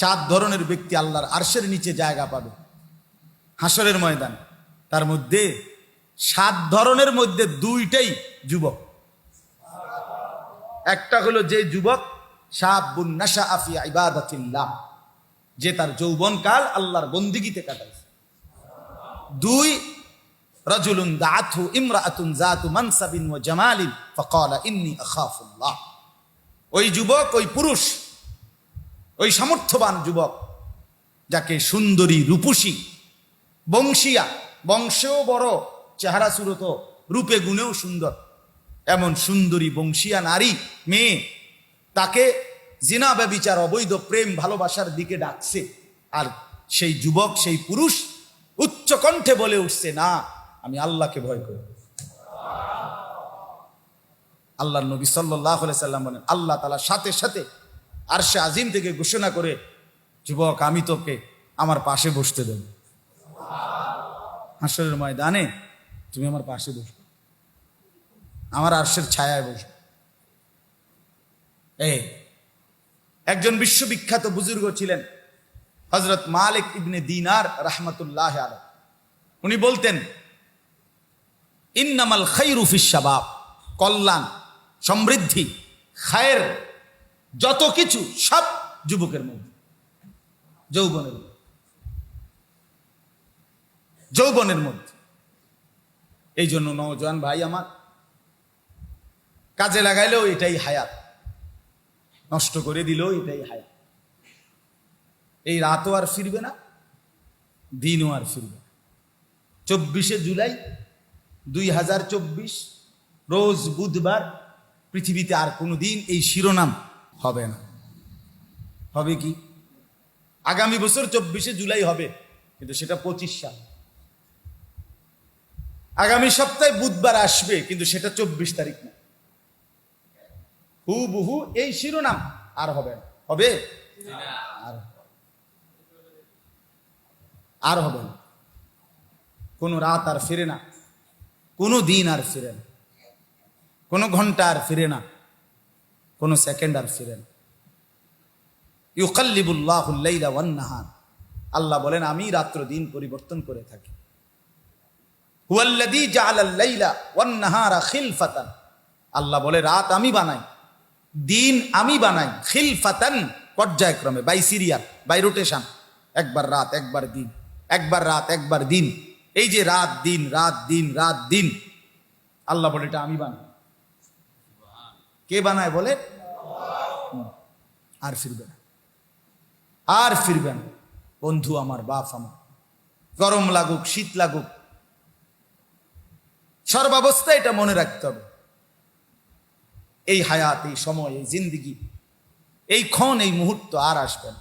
7 ধরনের ব্যক্তি আল্লাহর আরশের নিচে জায়গা পাবে হাসরের ময়দান। তার মধ্যে 7 ধরনের মধ্যে 2টাই যুবক। একটা হলো যে যুবক শাবুন নাশাআ ফি ইবাদাতিল্লাহ, যে তার যৌবনকাল আল্লাহর বন্দিগিতে কাটাইছে। 2 রাজুলুন দাআতহু ইমরাআতুন যাতু মানসাবিন ওয়া জামালিন ফাকালা ইন্নী আখাফুল্লাহ। ওই যুবক, ওই পুরুষ, ওই সামর্থ্যবান যুবক যাকে সুন্দরী রূপসী বংশিয়া, বংশেও বড়, চেহারা সুরত, রূপে গুণেও সুন্দর, এমন সুন্দরী বংশিয়া নারী মেয়ে তাকে জিনা ব্যভিচার অবৈধ প্রেম ভালোবাসার দিকে ডাকছে। আর সেই যুবক, সেই পুরুষ উচ্চ কণ্ঠে বলে উঠছে, না, আমি আল্লাহকে ভয় করি। আল্লাহর নবী সাল্লাল্লাহু আলাইহি সাল্লাম বলেন, আল্লাহ তাআলা সাথে সাথে আরশে আজিম থেকে ঘোষণা করে, যুবক, আমি তোকে আমার পাশে বসতে দেব। হাসরের ময়দানে তুমি আমার পাশে বসবে, আমার আরশের ছায়ায় বসবে। একজন বিশ্ববিখ্যাত বুজুর্গ ছিলেন হযরত মালিক ইবনে দিনার রাহমাতুল্লাহ আলাইহি। উনি বলতেন, ইন্নামাল খায়রু ফিশ শাবাব, কল্যাণ, সমৃদ্ধি, খায়ের যত কিছু সব যুবকের মধ্যে, যৌবনের মধ্যে। এই জন্য নওজোয়ান ভাই আমার, কাজে লাগাইলেও এটাই হায়াত, নষ্ট করে দিলেও এটাই হায়াত। এই রাতও আর ফিরবে না, দিনও আর ফিরবে না। 24শে জুলাই 2024 রোজ বুধবার পৃথিবীতে আর কোনো দিন এই শিরোনাম হবে না। হবে কি? আগামী বছর 24শে জুলাই হবে, কিন্তু সেটা 25 সাল। আগামী সপ্তাহে বুধবার আসবে, কিন্তু সেটা 24 তারিখ না। হুবহু এই শিরোনাম আর হবে না। হবে? আর হবে না। কোনো রাত আর ফিরে না, কোনো দিন আর ফিরে না, কোনো ঘন্টা আর ফিরে না, কোনো সেকেন্ড আর ফিরে না। ইউকাল্লিবুল্লাহুল লাইলা ওয়ান নাহার, আল্লাহ বলেন, আমি রাত্র দিন পরিবর্তন করে থাকি। হুয়াল্লাযী জাআলাল লাইলা ওয়ান নাহারা খিলফাতান, আল্লাহ বলে, রাত আমি বানাই, দিন আমি বানাই, খিলফাতান, পর্যায়ক্রমে, বাই সিরিয়াল, বাই রোটেশন। একবার রাত, একবার দিন, একবার রাত, একবার দিন। এই যে রাত দিন, রাত দিন, রাত দিন, আল্লাহ বলে এটা আমি বানাই। কে বানায় বলে? আর ফিরবে না, আর ফিরবে না। বন্ধু আমার, বাপ আমার, গরম লাগুক, শীত লাগুক, সর্বাবস্থায় এটা মনে রাখতে হবে। এই হায়াত, এই সময়, এই জিন্দিগি, এই ক্ষণ, এই মুহূর্ত আর আসবে না।